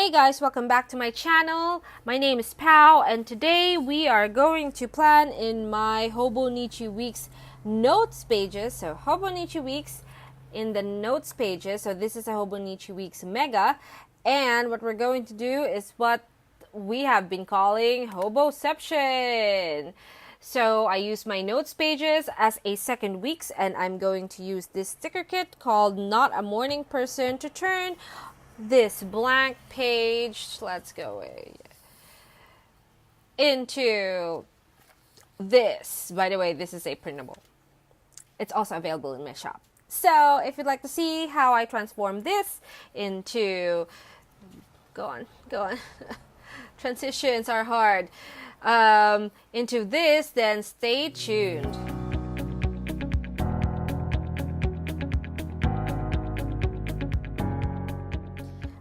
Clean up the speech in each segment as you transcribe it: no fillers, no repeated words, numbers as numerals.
Hey guys, welcome back to my channel. My name is Pao, and today we are going to plan in my Hobonichi Weeks notes pages. So Hobonichi Weeks in the notes pages. So this is a Hobonichi Weeks Mega, and what we're going to do is what we have been calling Hoboniception. So I use my notes pages as a second weeks, and I'm going to use this sticker kit called Not a Morning Person to turn this blank page, let's go away, into this. By the way, this is a printable. It's also available in my shop. So if you'd like to see how I transform this into, go on. Transitions are hard. Into this, then stay tuned.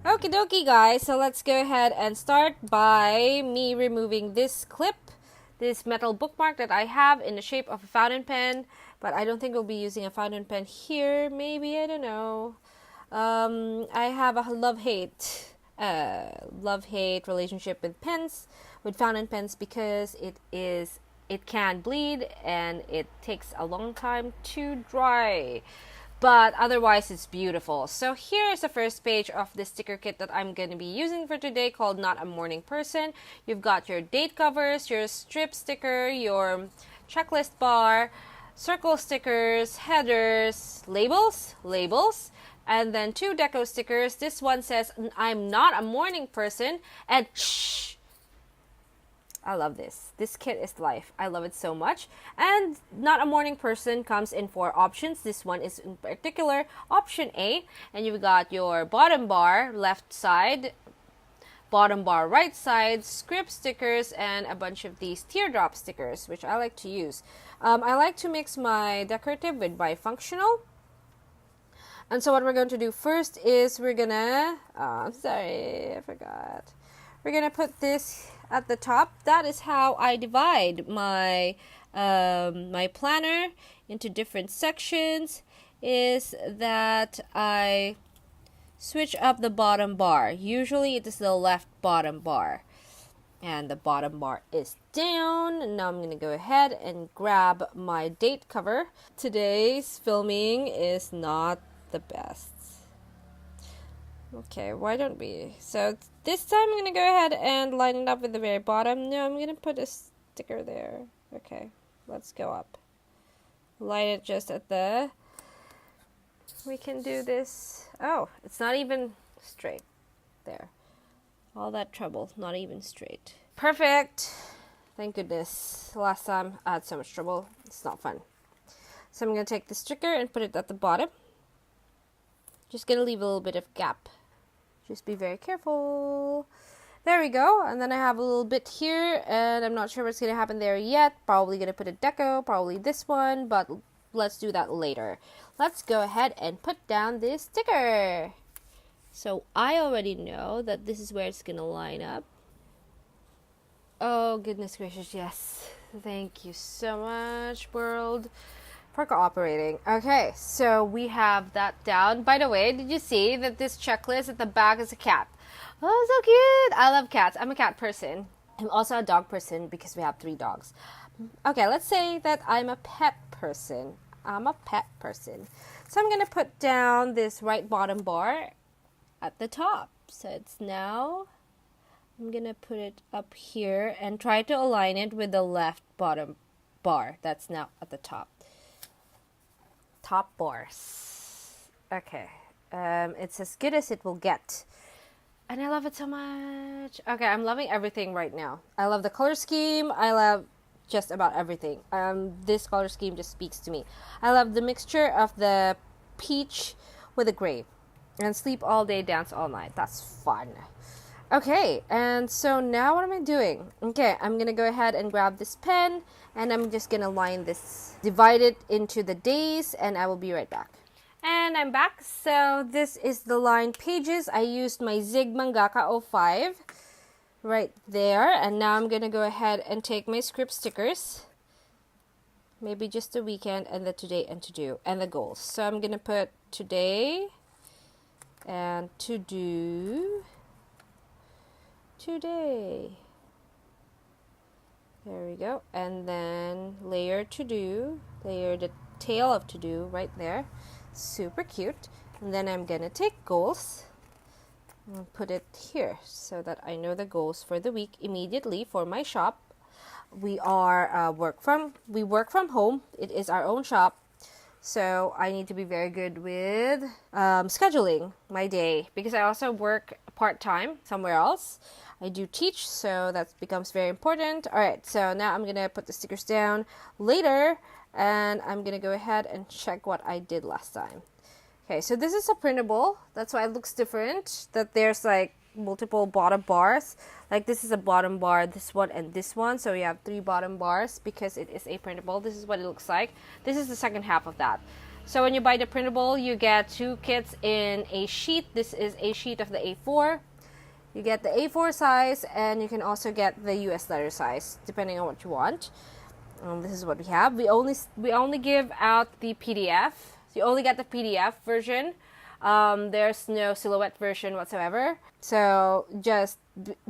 Okie dokie guys, so let's go ahead and start by me removing this clip, this metal bookmark that I have in the shape of a fountain pen, but I don't think we'll be using a fountain pen here, maybe, I don't know. I have a love-hate relationship with pens, with fountain pens, because it can bleed and it takes a long time to dry. But otherwise, it's beautiful. So here is the first page of the sticker kit that I'm going to be using for today, called Not a Morning Person. You've got your date covers, your strip sticker, your checklist bar, circle stickers, headers, labels, and then 2 deco stickers. This one says, I'm not a morning person, and shh. I love this. This kit is life. I love it so much. And Not a Morning Person comes in 4 options. This one is in particular option A. And you've got your bottom bar left side, bottom bar right side, script stickers, and a bunch of these teardrop stickers, which I like to use. I like to mix my decorative with my functional. And so what we're going to do first is we're gonna, sorry, I forgot. We're gonna put this at the top. That is how I divide my my planner into different sections, is that I switch up the bottom bar. Usually it is the left bottom bar, and the bottom bar is down. Now I'm gonna go ahead and grab my date cover. Today's filming is not the best. Okay, why don't we? So this time I'm going to go ahead and line it up with the very bottom. No, I'm going to put a sticker there. Okay, let's go up. Line it just at the... We can do this. Oh, it's not even straight. There. All that trouble, not even straight. Perfect. Thank goodness. Last time I had so much trouble. It's not fun. So I'm going to take the sticker and put it at the bottom. Just going to leave a little bit of gap. Just be very careful. There we go. And then I have a little bit here, and I'm not sure what's going to happen there yet. Probably going to put a deco, probably this one, but let's do that later. Let's go ahead and put down this sticker. So I already know that this is where it's going to line up. Oh, goodness gracious, yes. Thank you so much, world, for cooperating. Okay, so we have that down. By the way, did you see that this checklist at the back is a cat? Oh, so cute. I love cats. I'm a cat person. I'm also a dog person because we have 3 dogs. Okay, let's say that I'm a pet person. I'm a pet person. So I'm going to put down this right bottom bar at the top. So it's now, I'm going to put it up here and try to align it with the left bottom bar. That's now at the top. Top bars. Okay. It's as good as it will get. And I love it so much. Okay, I'm loving everything right now. I love the color scheme. I love just about everything. This color scheme just speaks to me. I love the mixture of the peach with the gray. And sleep all day, dance all night. That's fun. Okay, and so now what am I doing? Okay, I'm going to go ahead and grab this pen, and I'm just going to line this, divide it into the days, and I will be right back. And I'm back. So this is the line pages. I used my Zig Mangaka 05 right there, and now I'm going to go ahead and take my script stickers, maybe just the weekend, and the today and to do, and the goals. So I'm going to put today and to do today. There we go. And then layer to do, layer the tail of to do right there. Super cute. And then I'm gonna take goals and put it here so that I know the goals for the week immediately for my shop. We are work from home. It is our own shop. So I need to be very good with scheduling my day because I also work part-time somewhere else. I do teach, so that becomes very important. All right, so now I'm going to put the stickers down later, and I'm going to go ahead and check what I did last time. Okay, so this is a printable. That's why it looks different, that there's like multiple bottom bars. Like this is a bottom bar, this one, and this one. So you have 3 bottom bars because it is a printable. This is what it looks like. This is the second half of that. So when you buy the printable, you get 2 kits in a sheet. This is a sheet of the A4. You get the A4 size, and you can also get the US letter size, depending on what you want. This is what we have. We only give out the PDF. You only get the PDF version. There's no silhouette version whatsoever. So just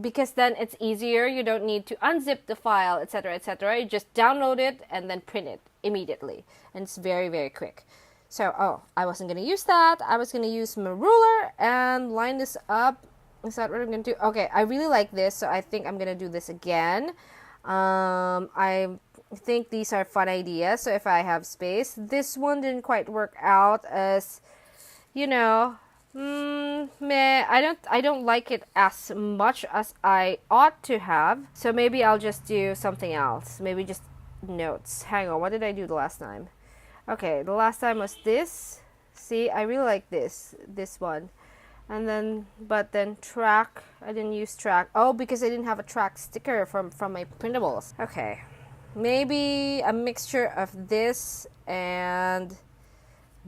because then it's easier, you don't need to unzip the file, etc., etc. You just download it and then print it immediately, and it's very, very quick. So, I wasn't going to use that. I was going to use my ruler and line this up. Is that what I'm going to do? Okay, I really like this, so I think I'm going to do this again. I think these are fun ideas, so if I have space. This one didn't quite work out as, you know, meh. I don't like it as much as I ought to have. So maybe I'll just do something else. Maybe just notes. Hang on, what did I do the last time? Okay, the last time was this. See, I really like this one. And then, but then track, I didn't use track. Oh, because I didn't have a track sticker from my printables. Okay, maybe a mixture of this and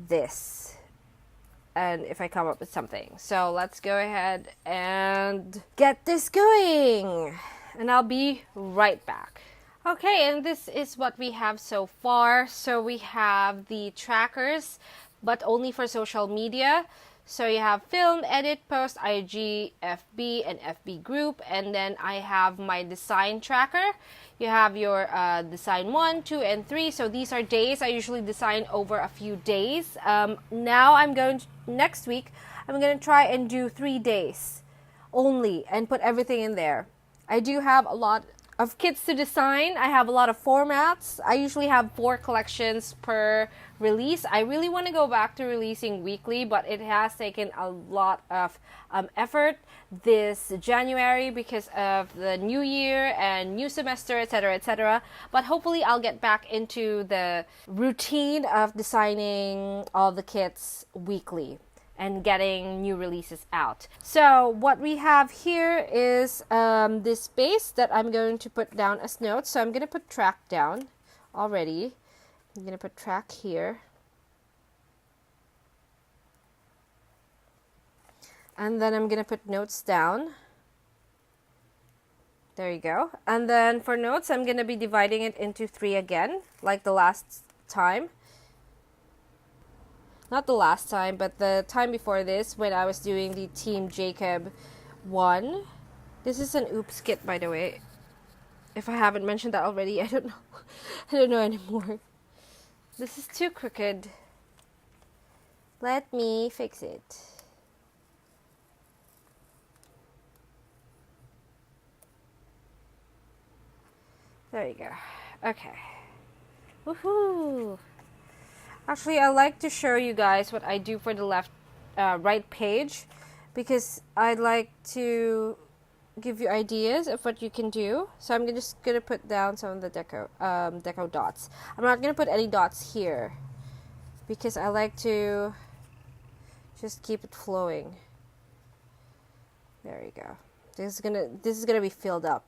this. And if I come up with something. So let's go ahead and get this going. And I'll be right back. Okay, and this is what we have so far. So we have the trackers, but only for social media. So you have film, edit, post, IG, FB, and FB group. And then I have my design tracker. You have your design 1, 2, and 3. So these are days. I usually design over a few days. Now next week, I'm going to try and do 3 days only and put everything in there. I do have a lot of kits to design. I have a lot of formats. I usually have 4 collections per release. I really want to go back to releasing weekly, but it has taken a lot of effort this January because of the new year and new semester, etc., etc. But hopefully I'll get back into the routine of designing all the kits weekly and getting new releases out. So what we have here is this base that I'm going to put down as notes. So I'm going to put track down already. I'm going to put track here. And then I'm going to put notes down. There you go. And then for notes, I'm going to be dividing it into 3 again, like the last time. Not the last time, but the time before this when I was doing the Team Jacob one. This is an oops kit, by the way. If I haven't mentioned that already, I don't know. I don't know anymore. This is too crooked. Let me fix it. There you go. Okay. Woohoo! Actually, I like to show you guys what I do for the right page, because I'd like to give you ideas of what you can do. So I'm just gonna put down some of the deco dots. I'm not gonna put any dots here because I like to just keep it flowing. There you go. This is gonna be filled up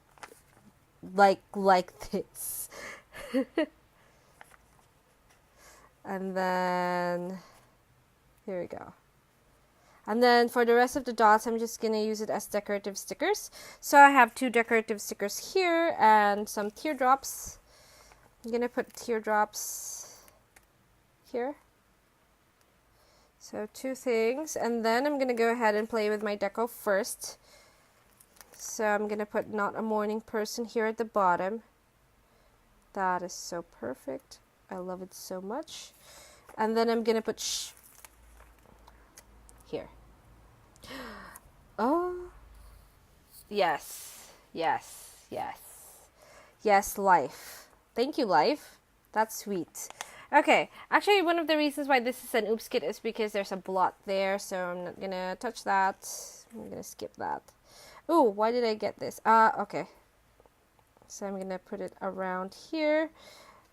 like this. And then, here we go. And then for the rest of the dots, I'm just going to use it as decorative stickers. So I have 2 decorative stickers here and some teardrops. I'm going to put teardrops here. So 2 things. And then I'm going to go ahead and play with my deco first. So I'm gonna put not a morning person here at the bottom. That is so perfect. I love it so much. And then I'm gonna put here. Oh, yes, yes, yes. Yes, life. Thank you, life. That's sweet. Okay, actually one of the reasons why this is an oops kit is because there's a blot there, so I'm not gonna touch that. I'm gonna skip that. Oh, why did I get this? Okay. So I'm gonna put it around here,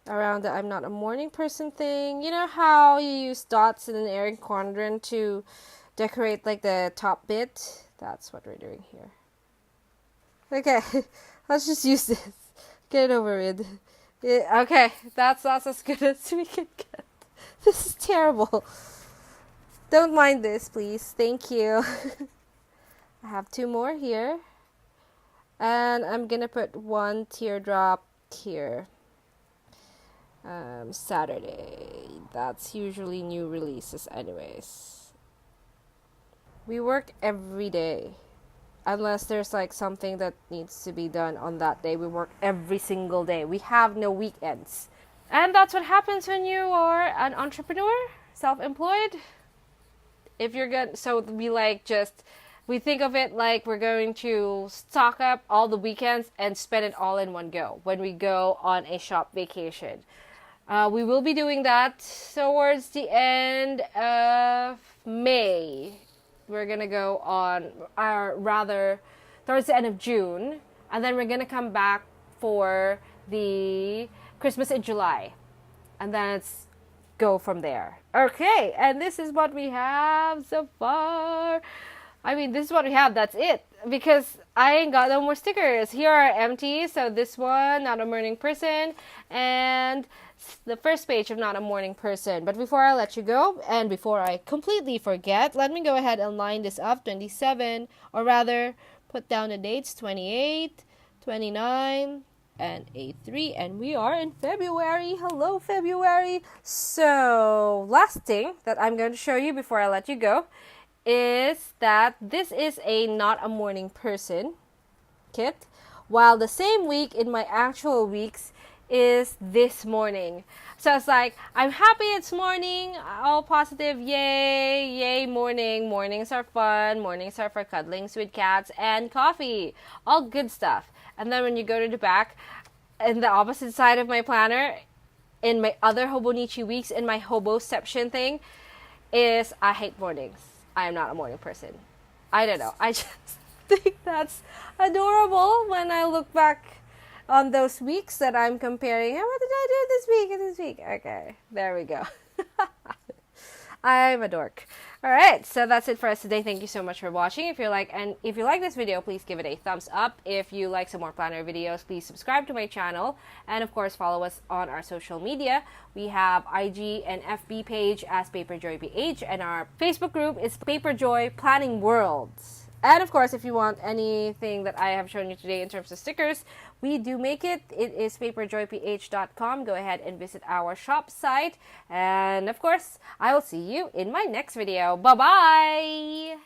around the I'm not a morning person thing. You know how you use dots in an airy quadrant to decorate like the top bit? That's what we're doing here. Okay, let's just use this. Get it over with. Yeah, okay, that's as good as we can get. This is terrible. Don't mind this, please. Thank you. I have 2 more here. And I'm gonna put 1 teardrop here. Saturday. That's usually new releases anyways. We work every day. Unless there's like something that needs to be done on that day. We work every single day. We have no weekends. And that's what happens when you are an entrepreneur, self-employed. If you're good, so we think of it like we're going to stock up all the weekends and spend it all in one go when we go on a shop vacation. We will be doing that towards the end of May. We're gonna go on, or rather, towards the end of June, and then we're gonna come back for the Christmas in July, and then it's go from there. Okay, and this is what we have so far. I mean, this is what we have. That's it, because I ain't got no more stickers. Here are empty. So this one, not a morning person, and the first page of not a morning person. But before I let you go, and before I completely forget, let me go ahead and line this up. 27, or rather put down the dates, 28, 29, and A3, and we are in February. Hello, February. So last thing that I'm going to show you before I let you go is that this is a not a morning person kit, while the same week in my actual weeks is this morning. So it's like, I'm happy it's morning, all positive, yay, yay, morning. Mornings are fun, mornings are for cuddlings with cats and coffee, all good stuff. And then when you go to the back, in the opposite side of my planner, in my other Hobonichi weeks, in my Hoboniception thing, is I hate mornings. I am not a morning person. I don't know. I just think that's adorable when I look back on those weeks that I'm comparing. What did I do this week and this week? Okay, there we go. I'm a dork. All right, so that's it for us today. Thank you so much for watching. If you like this video, please give it a thumbs up. If you like some more planner videos, please subscribe to my channel, and of course follow us on our social media. We have IG and FB page as paperjoyph, and our Facebook group is Paperjoy Planning Worlds. And of course, if you want anything that I have shown you today in terms of stickers, we do make it. It is paperjoyph.com. Go ahead and visit our shop site. And of course, I will see you in my next video. Bye-bye!